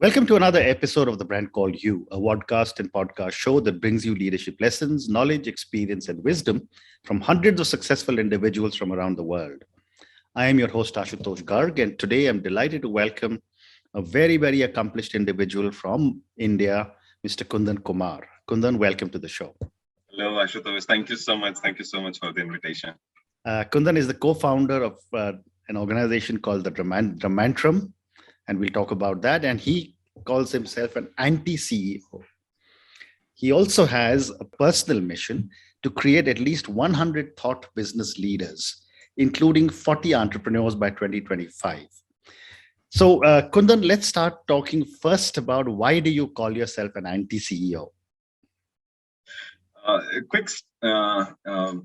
Welcome to another episode of The Brand Called You, a podcast and podcast show that brings you leadership lessons, knowledge, experience, and wisdom from hundreds of successful individuals from around the world. I am your host, Ashutosh Garg, and today I'm delighted to welcome a very accomplished individual from India, Mr. Kundan Kumar. Kundan, welcome to the show. Hello, Ashutosh. Thank you so much. Thank you so much for the invitation. Kundan is the co-founder of an organization called the Dramantram, and we'll talk about that. And he calls himself an anti-CEO. He also has a personal mission to create at least 100 thought business leaders, including 40 entrepreneurs by 2025. So, Kundan, let's start talking first about why do you call yourself an anti-CEO? A quick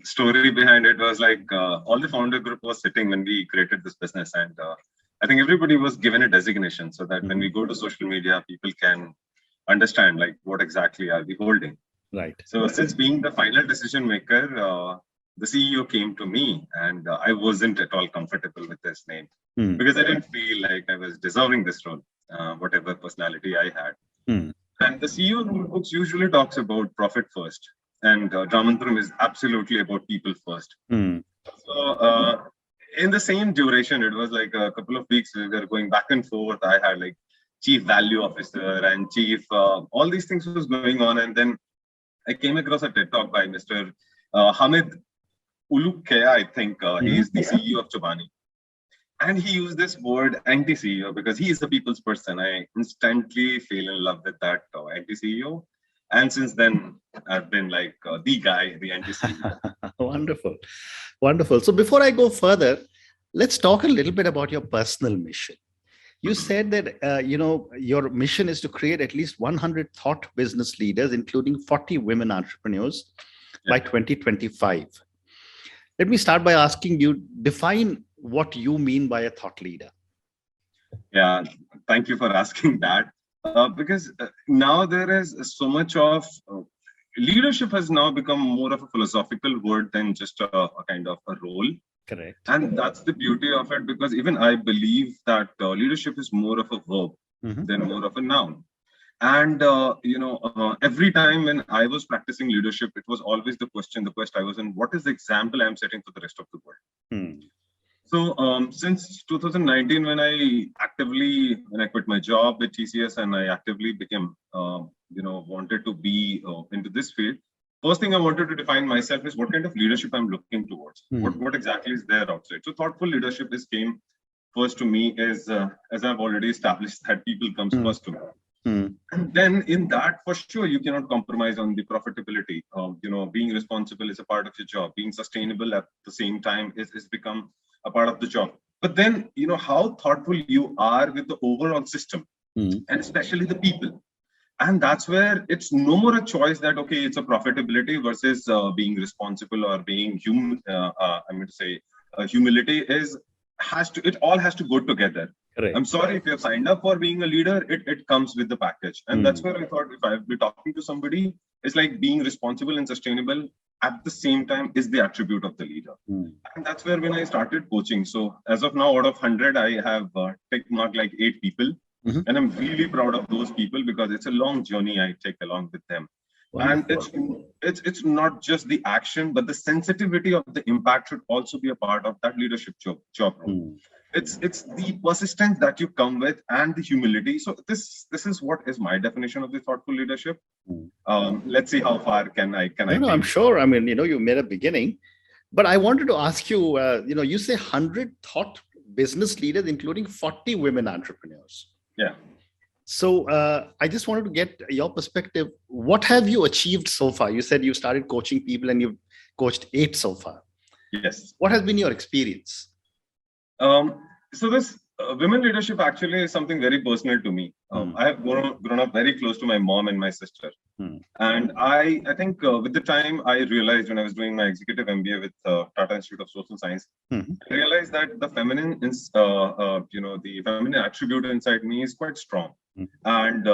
story behind it was like all the founder group was sitting when we created this business, and I think everybody was given a designation so that when we go to social media, people can understand like what exactly are we holding. Right. So since being the final decision maker, the CEO came to me, and I wasn't at all comfortable with this name because I didn't feel like I was deserving this role, whatever personality I had. And the CEO rule books usually talks about profit first, and Dramantram is absolutely about people first. So in the same duration, it was like a couple of weeks we were going back and forth. I had like chief value officer and chief, all these things was going on. And then I came across a TED talk by Mr. Hamid Ulukaya, I think he is the CEO of Chobani. And he used this word anti-CEO because he is a people's person. I instantly fell in love with that anti-CEO. And since then, I've been like the guy, the anti-CEO. Wonderful. So before I go further, let's talk a little bit about your personal mission. You said that, your mission is to create at least 100 thought business leaders, including 40 women entrepreneurs by 2025. Let me start by asking you, define what you mean by a thought leader. Yeah, thank you for asking that. Because now there is so much of leadership has now become more of a philosophical word than just a kind of a role. Correct. And that's the beauty of it, because even I believe that leadership is more of a verb than more of a noun. And, every time when I was practicing leadership, it was always the quest I was in, what is the example I'm setting for the rest of the world? So since 2019, when I quit my job with TCS and I actively became, wanted to be into this field, first thing I wanted to define myself is what kind of leadership I'm looking towards. What exactly is there outside? So thoughtful leadership came first to me is, as I've already established, that people comes first to me. And then in that, for sure, you cannot compromise on the profitability. Being responsible is a part of your job. Being sustainable at the same time is become a part of the job. But then, how thoughtful you are with the overall system and especially the people. And that's where it's no more a choice that, okay, it's a profitability versus being responsible or being human. Humility it all has to go together. Correct. I'm sorry, if you have signed up for being a leader, it comes with the package. And that's where I thought if I'll be talking to somebody, it's like being responsible and sustainable at the same time is the attribute of the leader. And that's where when I started coaching. So as of now, out of 100, I have tick marked like 8 people. And I'm really proud of those people because it's a long journey I take along with them. Wonderful. And it's not just the action, but the sensitivity of the impact should also be a part of that leadership job role. It's the persistence that you come with and the humility. So this is what is my definition of the thoughtful leadership. Let's see how far can I. No, I'm sure. I mean, you made a beginning, but I wanted to ask you. You say 100 thought business leaders, including 40 women entrepreneurs. Yeah. So I just wanted to get your perspective. What have you achieved so far? You said you started coaching people and you've coached 8 so far. Yes. What has been your experience? So this women leadership actually is something very personal to me. I have grown up very close to my mom and my sister. And I think with the time I realized when I was doing my executive MBA with Tata Institute of Social Science, I realized that the feminine the feminine attribute inside me is quite strong. And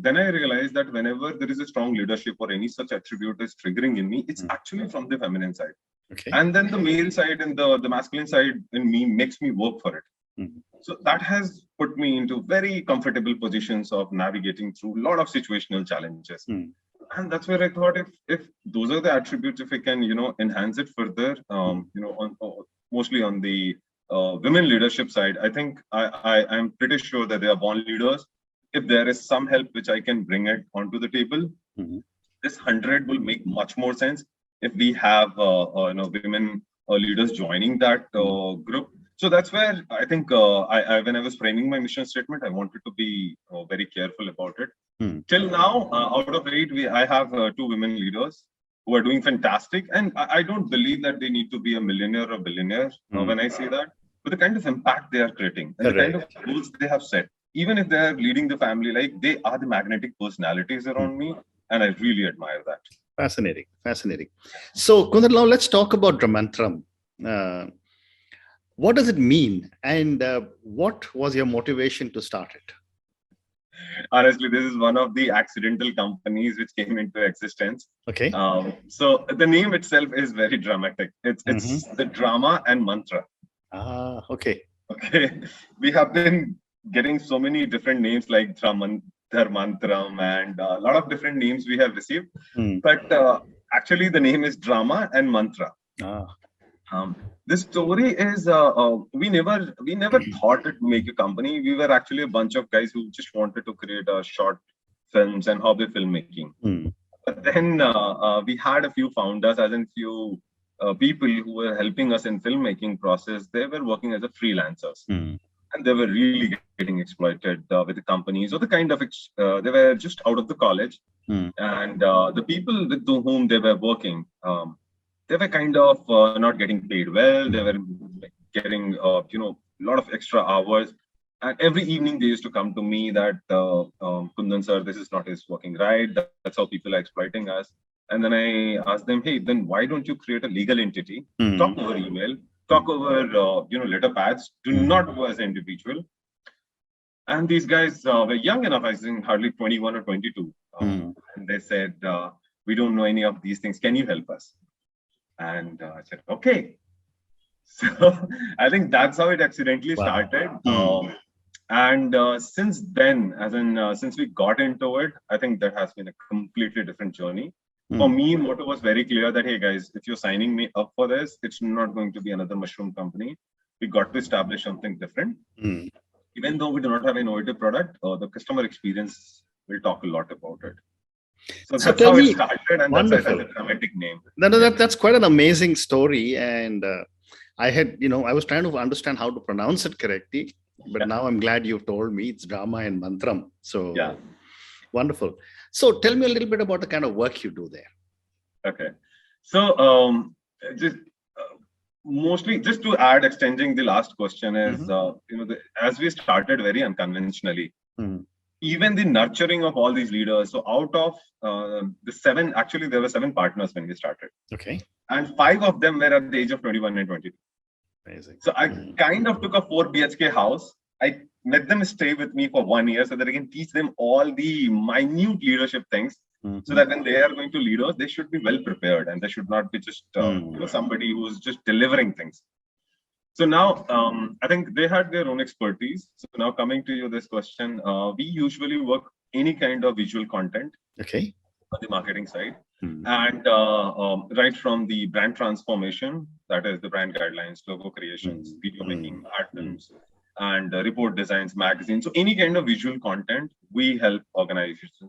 then I realized that whenever there is a strong leadership or any such attribute is triggering in me, it's actually from the feminine side. Okay. And then the male side and the masculine side in me makes me work for it. So that has put me into very comfortable positions of navigating through a lot of situational challenges. And that's where I thought, if those are the attributes, if I can, enhance it further, mostly on the women leadership side, I think I'm pretty sure that they are born leaders. If there is some help which I can bring it onto the table, this 100 will make much more sense if we have women leaders joining that group. So that's where I think when I was framing my mission statement, I wanted to be very careful about it. Till now, out of 8, I have 2 women leaders who are doing fantastic. And I don't believe that they need to be a millionaire or billionaire when I say that. But the kind of impact they are creating and the kind of goals they have set, even if they're leading the family, like they are the magnetic personalities around me. And I really admire that. Fascinating. Fascinating. So, Kundan, now let's talk about Dramantram. What does it mean? And what was your motivation to start it? Honestly, this is one of the accidental companies which came into existence. Okay. So the name itself is very dramatic. It's the drama and mantra. Okay. Okay. We have been getting so many different names like Dramantram and a lot of different names we have received. But actually the name is drama and mantra. The story is we never thought to make a company. We were actually a bunch of guys who just wanted to create short films and hobby filmmaking. But then we had a few founders, as in few people who were helping us in filmmaking process. They were working as a freelancers, and they were really getting exploited with the companies or the kind of they were just out of the college, and the people with whom they were working. They were kind of not getting paid well. They were getting, a lot of extra hours. And every evening they used to come to me that, Kundan sir, this is not working right. That's how people are exploiting us. And then I asked them, hey, then why don't you create a legal entity? Talk over email, talk over, letter pads. Do not go as an individual. And these guys were young enough, I think hardly 21 or 22. And they said, we don't know any of these things. Can you help us? And I said, okay. So I think that's how it accidentally started. And since then, since we got into it, I think that has been a completely different journey. For me, motto was very clear that, hey guys, if you're signing me up for this, it's not going to be another mushroom company. We got to establish something different. Even though we do not have an innovative product, the customer experience will talk a lot about it. So that's how it started, and that's a dramatic name. That's quite an amazing story. And I was trying to understand how to pronounce it correctly, but now I'm glad you've told me it's drama and mantram. So wonderful. So tell me a little bit about the kind of work you do there. Okay. So mostly just to add, extending the last question is, as we started very unconventionally, even the nurturing of all these leaders. So out of the 7, actually there were 7 partners when we started. Okay. And 5 of them were at the age of 21 and 22. Amazing. So I kind of took a 4 BHK house. I let them stay with me for 1 year so that I can teach them all the minute leadership things. So that when they are going to lead us, they should be well prepared and they should not be just somebody who's just delivering things. So now, I think they had their own expertise. So now coming to you, this question, we usually work any kind of visual content on the marketing side. And right from the brand transformation, that is the brand guidelines, logo creations, video making, art films, and report designs, magazines. So any kind of visual content, we help organizations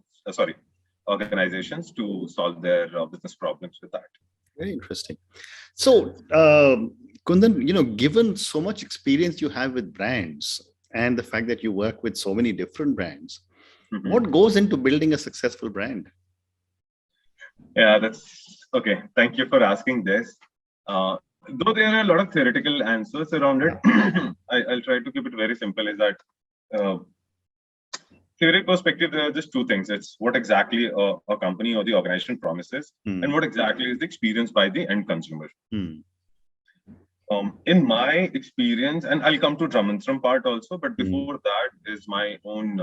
to solve their business problems with that. Very interesting. So, Kundan, given so much experience you have with brands and the fact that you work with so many different brands, what goes into building a successful brand? Yeah, that's okay. Thank you for asking this. Though there are a lot of theoretical answers around it, I'll try to keep it very simple. Is that theory perspective, there are just 2 things. It's what exactly a company or the organization promises, and what exactly is the experience by the end consumer. In my experience, and I'll come to Dramantram part also, but before that is my own,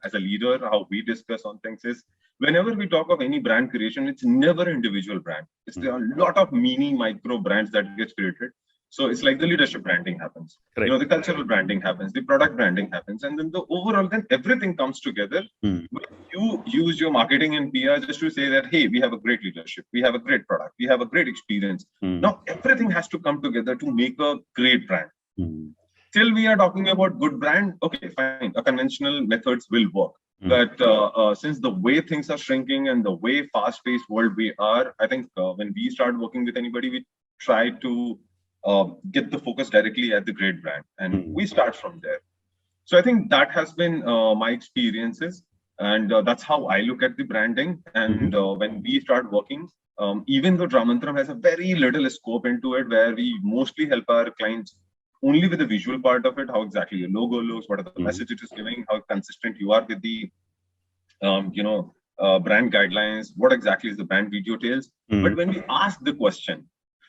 as a leader, how we discuss on things is, whenever we talk of any brand creation, it's never an individual brand. There are a lot of mini micro brands that gets created. So it's like the leadership branding happens, Correct. the cultural branding happens, the product branding happens, and then the overall, then everything comes together. When you use your marketing and PR just to say that, hey, we have a great leadership, we have a great product, we have a great experience. Now everything has to come together to make a great brand. Till we are talking about good brand, okay, fine. Conventional methods will work. But since the way things are shrinking and the way fast-paced world we are, I think when we start working with anybody, we try to get the focus directly at the great brand, and we start from there. So I think that has been my experiences, and that's how I look at the branding. And when we start working, even though Dramantram has a very little scope into it, where we mostly help our clients only with the visual part of it, how exactly your logo looks, what are the message it is giving, how consistent you are with the, brand guidelines, what exactly is the brand video tails. But when we ask the question,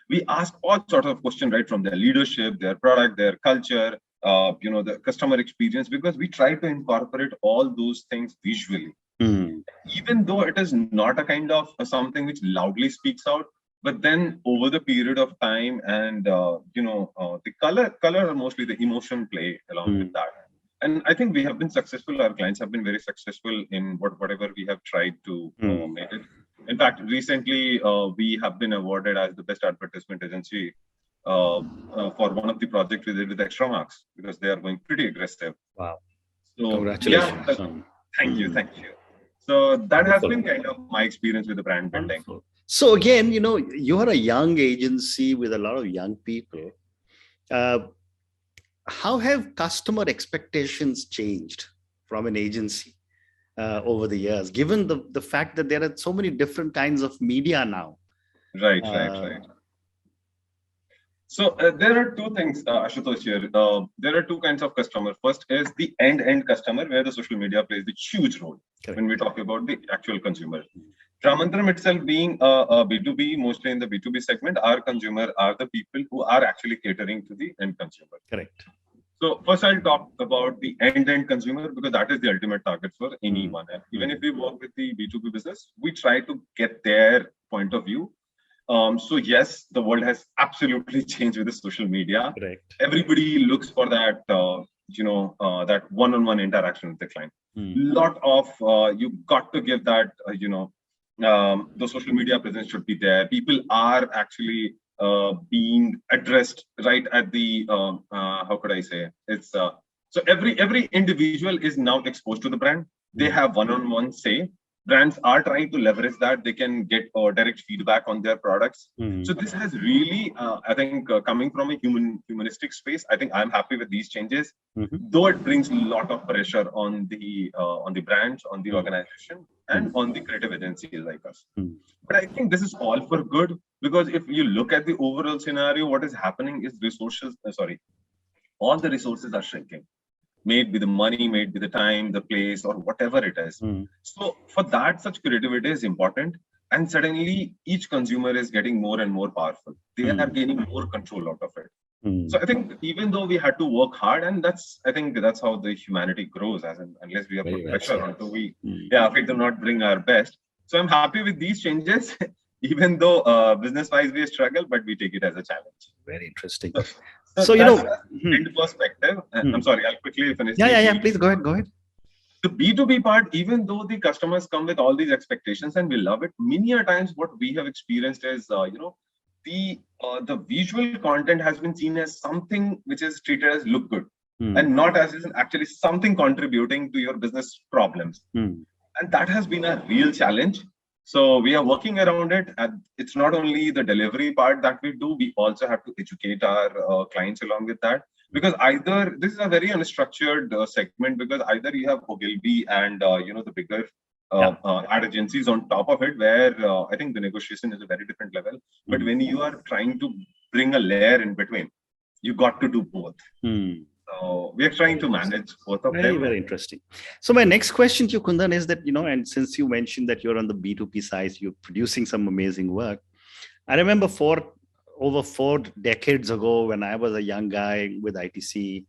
we ask all sorts of questions, right, from their leadership, their product, their culture, the customer experience, because we try to incorporate all those things visually. Even though it is not a kind of something which loudly speaks out, but then over the period of time and, the color, mostly the emotion play along with that. And I think we have been successful. Our clients have been very successful in whatever we have tried to make it. In fact, recently, we have been awarded as the best advertisement agency for one of the projects we did with Extra Marks, because they are going pretty aggressive. Wow. So, congratulations. Yeah, thank you. So that has been kind of my experience with the brand building. Wonderful. So again, you're a young agency with a lot of young people. How have customer expectations changed from an agency over the years, given the fact that there are so many different kinds of media now? Right. So there are two things, Ashutosh here. There are two kinds of customer. First is the end customer, where the social media plays a huge role. Correct. When we talk about the actual consumer. Dramantram itself being a B2B, mostly in the B2B segment, our consumer are the people who are actually catering to the end consumer. Correct. So first I'll talk about the end consumer, because that is the ultimate target for anyone. Even if we work with the B2B business, we try to get their point of view. So yes, the world has absolutely changed with the social media. Correct. Everybody looks for that, that one-on-one interaction with the client. Lot of, you got to give that, the social media presence should be there. People are actually being addressed right at the, how could I say? It's so every individual is now exposed to the brand. They have one-on-one say. Brands are trying to leverage that. They can get direct feedback on their products. So this has really, I think, coming from a humanistic space, I think I'm happy with these changes. Though it brings a lot of pressure on the brands, on the organization, and on the creative agencies like us. But I think this is all for good, because if you look at the overall scenario, what is happening is all the resources are shrinking. Made with the money, made with the time, the place, or whatever it is. So for that, such creativity is important. And suddenly each consumer is getting more and more powerful. They are gaining more control out of it. So I think even though we had to work hard, and I think that's how the humanity grows, unless we have put pressure until we do not bring our best. So I'm happy with these changes, even though business-wise we struggle, but we take it as a challenge. Very interesting. So end perspective. I'm sorry, I'll quickly finish. Yeah. Please go ahead. The B2B part, even though the customers come with all these expectations and we love it, many a times what we have experienced is, the visual content has been seen as something which is treated as look good, and not as actually something contributing to your business problems. And that has been a real challenge. So we are working around it. And it's not only the delivery part that we do, we also have to educate our clients along with that. Because either this is a very unstructured segment, because either you have Ogilvy and the bigger ad agencies on top of it, where I think the negotiation is a very different level. But when you are trying to bring a layer in between, you got to do both. So we are trying to manage both of them. Very interesting. So my next question to you, Kundan, is that, and since you mentioned that you're on the B2B side, you're producing some amazing work. I remember over 4 decades ago, when I was a young guy with ITC,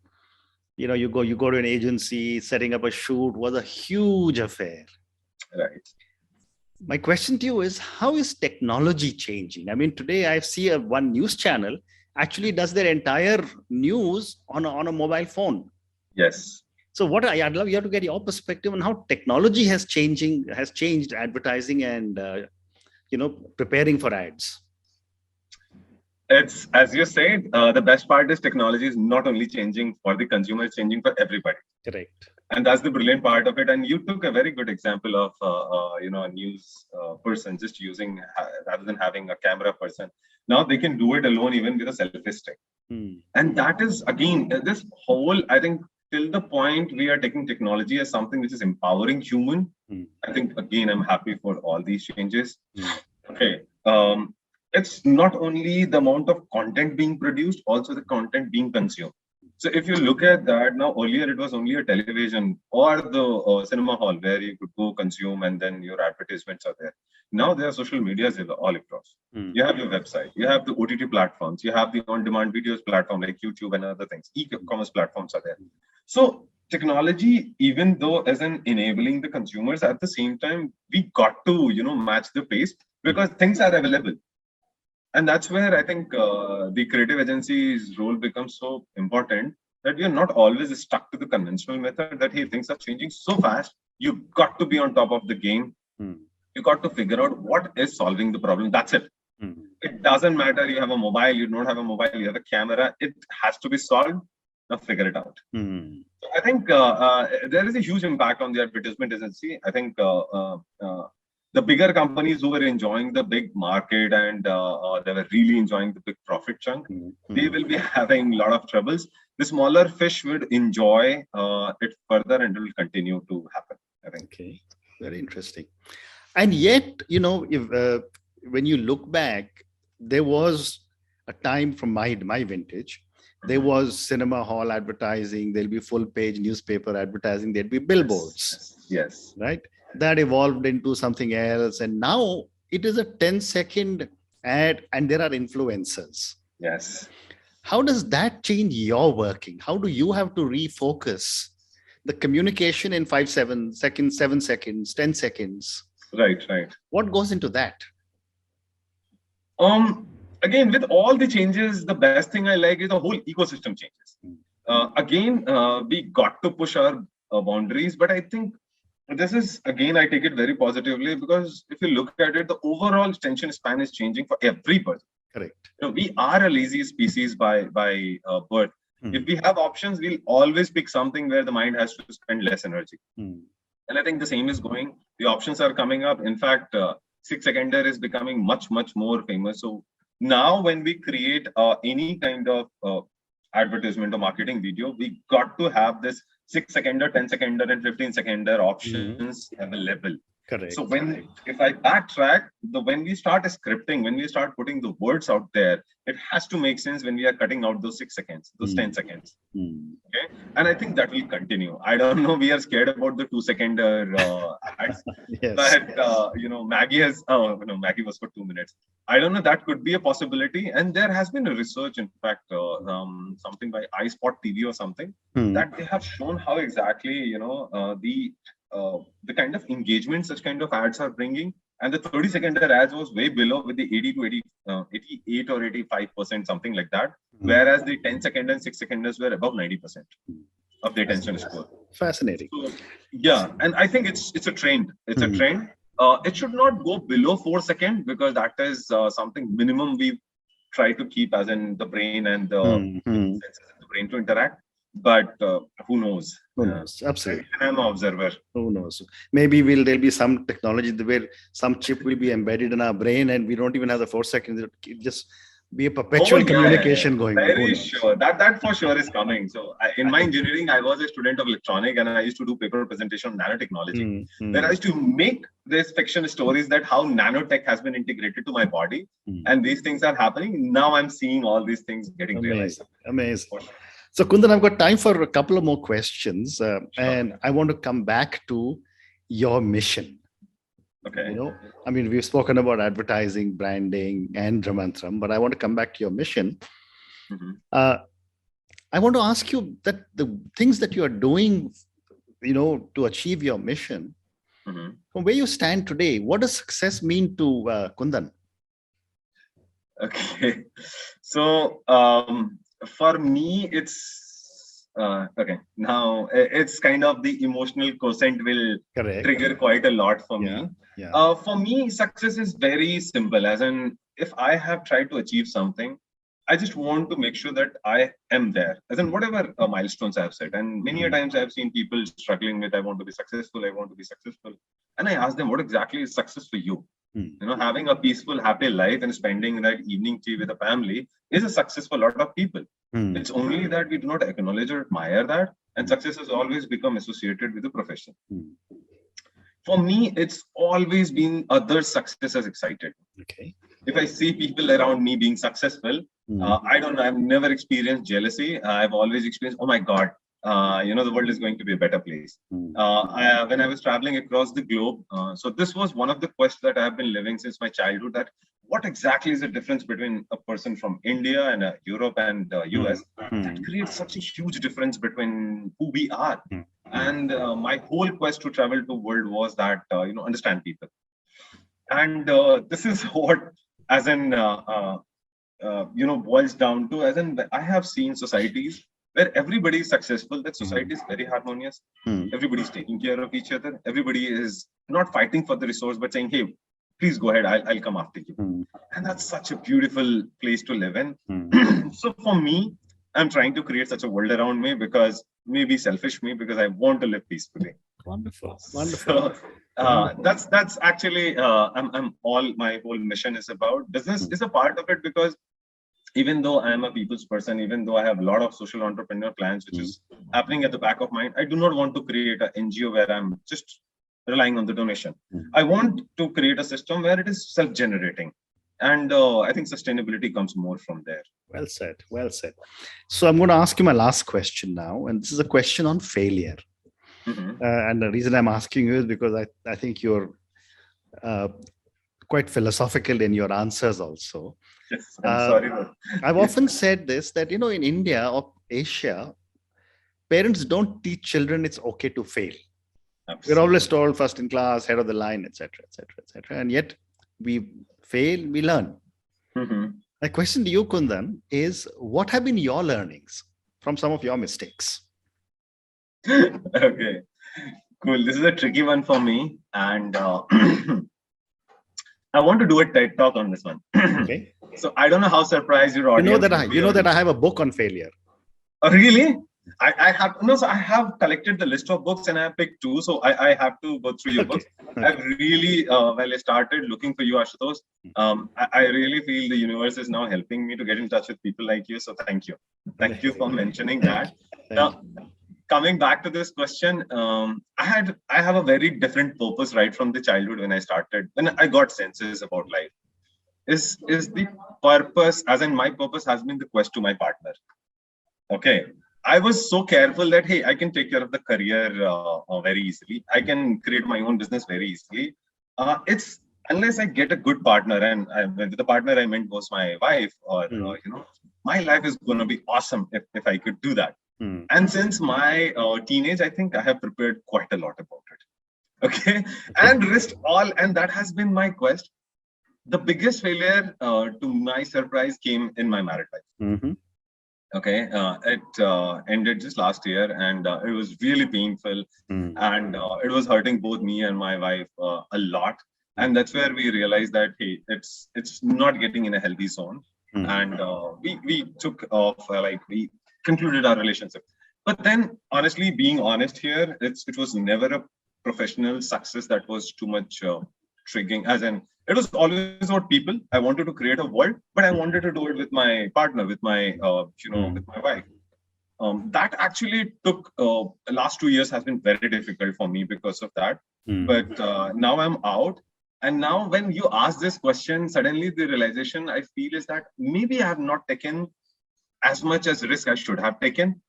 you go to an agency, setting up a shoot was a huge affair. Right. My question to you is, how is technology changing? I mean, today I see one news channel actually does their entire news on a mobile phone. Yes. So I'd love you to get your perspective on how technology has changed advertising and preparing for ads. It's, as you said, the best part is technology is not only changing for the consumer, it's changing for everybody. Correct. And that's the brilliant part of it. And you took a very good example of, a news person just using, rather than having a camera person. Now they can do it alone, even with a selfie stick. And that is, again, this whole, I think, till the point we are taking technology as something which is empowering human. I think, again, I'm happy for all these changes. Okay. It's not only the amount of content being produced, also the content being consumed. So if you look at that, now earlier it was only a television or the cinema hall where you could go consume and then your advertisements are there. Now there are social medias all across. You have your website, you have the OTT platforms, you have the on-demand videos platform like YouTube and other things. E-commerce platforms are there. So technology, even though as an enabling the consumers, at the same time, we got to, match the pace because things are available. And that's where I think the creative agency's role becomes so important, that we are not always stuck to the conventional method that, hey, things are changing so fast. You've got to be on top of the game. You got to figure out what is solving the problem. That's it. It doesn't matter. You have a mobile, you don't have a mobile, you have a camera. It has to be solved. Now figure it out. So I think there is a huge impact on the advertisement agency. I think the bigger companies who were enjoying the big market and they were really enjoying the big profit chunk, they will be having a lot of troubles. The smaller fish would enjoy it further and it will continue to happen, I think. Okay, very interesting. And yet, if when you look back, there was a time from my vintage, there was cinema hall advertising, there'll be full page newspaper advertising, there'd be billboards. Yes. Right? That evolved into something else. And now it is a 10-second ad and there are influencers. Yes. How does that change your working? How do you have to refocus the communication in 7 seconds, 10 seconds? Right. What goes into that? Again, with all the changes, the best thing I like is the whole ecosystem changes. We got to push our boundaries, but I think this is, again, I take it very positively, because if you look at it, the overall attention span is changing for everybody. Correct. We are a lazy species by birth. If we have options, we'll always pick something where the mind has to spend less energy. And I think the same is going. The options are coming up. In fact, 6-seconder is becoming much, much more famous. So now when we create any kind of advertisement or marketing video, we got to have this 6-seconder, 10-seconder, and 15-seconder options available. Correct. So if I backtrack, when we start scripting, when we start putting the words out there, it has to make sense when we are cutting out those 6 seconds, those 10 seconds. Okay. And I think that will continue. I don't know. We are scared about the 2-seconder ads, Yes. But Maggie was for 2 minutes. I don't know. That could be a possibility. And there has been a research, in fact, something by iSpot TV or something, that they have shown how exactly, the kind of engagement such kind of ads are bringing. And the 30-seconder ads was way below, with the 88 or 85%, something like that. Whereas the 10-second and 6-seconders were above 90% of the attention score. Fascinating. So, yeah, and I think it's a trend. It's a trend. It should not go below 4 seconds, because that is something minimum we try to keep, as in the brain and the senses in the brain to interact. But who knows? Who knows? Absolutely. I'm an observer. Who knows? Maybe there'll be some technology where some chip will be embedded in our brain and we don't even have the 4 seconds. It'll just be a perpetual communication going on. Very sure. That for sure is coming. So in my engineering, I was a student of electronic, and I used to do paper presentation on nanotechnology. Where I used to make these fiction stories that how nanotech has been integrated to my body. And these things are happening. Now I'm seeing all these things getting realized. Amazing. So, Kundan, I've got time for a couple of more questions, and I want to come back to your mission. Okay. We've spoken about advertising, branding, and Dramantram, but I want to come back to your mission. I want to ask you that the things that you are doing, to achieve your mission, from where you stand today, what does success mean to Kundan? Okay. So for me, it's okay. Now it's kind of the emotional quotient will Correct. trigger quite a lot for me. Yeah. For me, success is very simple. As in, if I have tried to achieve something, I just want to make sure that I am there. As in, whatever milestones I've set. And many a times I've seen people struggling with, I want to be successful, I want to be successful. And I ask them, what exactly is success for you? Having a peaceful, happy life and spending that evening tea with a family is a success for a lot of people. It's only that we do not acknowledge or admire that, and success has always become associated with the profession. For me, it's always been others' success has excited. Okay. If I see people around me being successful, I don't know, I've never experienced jealousy. I've always experienced, oh my God, the world is going to be a better place. When I was traveling across the globe, so this was one of the quests that I've been living since my childhood, that what exactly is the difference between a person from India and Europe and US that creates such a huge difference between who we are. And my whole quest to travel to world was that, understand people. And this is what, as in, boils down to, as in, I have seen societies where everybody is successful, that society is very harmonious. Everybody is taking care of each other. Everybody is not fighting for the resource, but saying, hey, please go ahead, I'll come after you. And that's such a beautiful place to live in. So for me, I'm trying to create such a world around me, because maybe selfish me, because I want to live peacefully. Wonderful. So, that's actually my whole mission is about. Business is a part of it, because even though I am a people's person, even though I have a lot of social entrepreneur plans, which is happening at the back of mind, I do not want to create an NGO where I'm just relying on the donation. I want to create a system where it is self-generating. And I think sustainability comes more from there. Well said. Well said. So I'm going to ask you my last question now. And this is a question on failure. And the reason I'm asking you is because I think you're quite philosophical in your answers also. Yes, I'm sorry. I've often said this, that, in India or Asia, parents don't teach children it's okay to fail. Absolutely. We're always told first in class, head of the line, etc., etc., etc. And yet we fail, we learn. My question to you, Kundan, is what have been your learnings from some of your mistakes? Okay, cool. This is a tricky one for me. And I want to do a TED talk on this one. Okay. So I don't know how surprised your audience. You know that I have a book on failure. Oh, really? I have collected the list of books and I have picked two. So I have to go through your books. I've really, I started looking for you, Ashutosh. I really feel the universe is now helping me to get in touch with people like you. So thank you. Thank you for mentioning that. Now, coming back to this question, I have a very different purpose right from the childhood when I got senses about life. Is the purpose, as in my purpose has been the quest to my partner. Okay. I was so careful that, hey, I can take care of the career very easily. I can create my own business very easily. It's unless I get a good partner, and the partner I meant was my wife, or my life is going to be awesome if I could do that. And since my teenage, I think I have prepared quite a lot about it. Okay, and risked all, and that has been my quest. The biggest failure, to my surprise, came in my married life. Okay, it ended just last year, and it was really painful, and it was hurting both me and my wife a lot. And that's where we realized that, hey, it's not getting in a healthy zone, and we took off, we concluded our relationship. But then, honestly, being honest here, it was never a professional success that was too much triggering, as in. It was always about people. I wanted to create a world, but I wanted to do it with my partner, with my, with my wife. That actually took, last 2 years has been very difficult for me because of that. But now I'm out. And now when you ask this question, suddenly the realization I feel is that maybe I have not taken as much as risk I should have taken.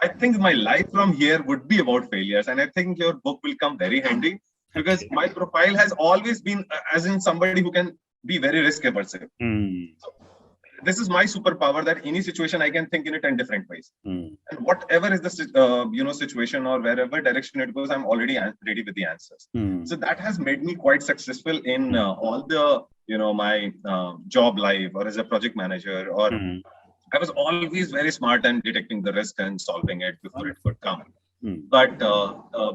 I think my life from here would be about failures. And I think your book will come very handy. Because my profile has always been as in somebody who can be very risk averse. So this is my superpower, that any situation I can think in it in different ways. And whatever is the situation or wherever direction it goes, I'm already ready with the answers. So that has made me quite successful in all the my job life or as a project manager, or I was always very smart and detecting the risk and solving it before it could come. But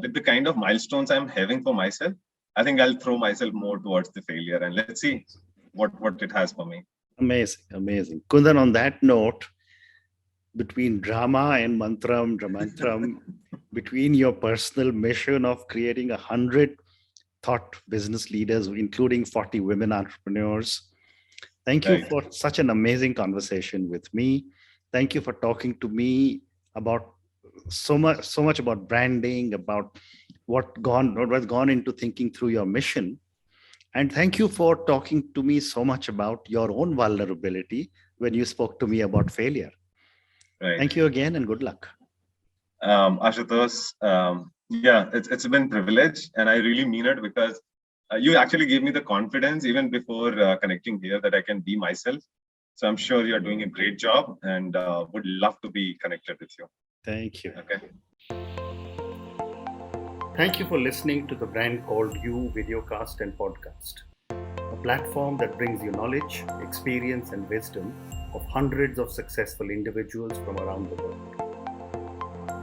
with the kind of milestones I'm having for myself, I think I'll throw myself more towards the failure, and let's see what it has for me. Amazing. Kundan, on that note, between drama and Dramantram, between your personal mission of creating 100 thought business leaders, including 40 women entrepreneurs, thank you for such an amazing conversation with me. Thank you for talking to me about so much about branding, about what has gone into thinking through your mission. And thank you for talking to me so much about your own vulnerability when you spoke to me about failure. Thank you again, and good luck. Ashutosh, it's been a privilege, and I really mean it, because you actually gave me the confidence even before connecting here that I can be myself. So I'm sure you're doing a great job, and would love to be connected with you. Thank you. Okay. Thank you for listening to the Brand Called You videocast and podcast, a platform that brings you knowledge, experience, and wisdom of hundreds of successful individuals from around the world.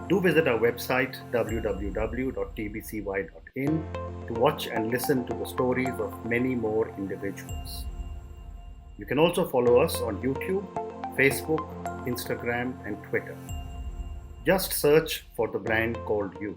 Do visit our website www.tbcy.in to watch and listen to the stories of many more individuals. You can also follow us on YouTube, Facebook, Instagram, and Twitter. Just search for the Brand Called You.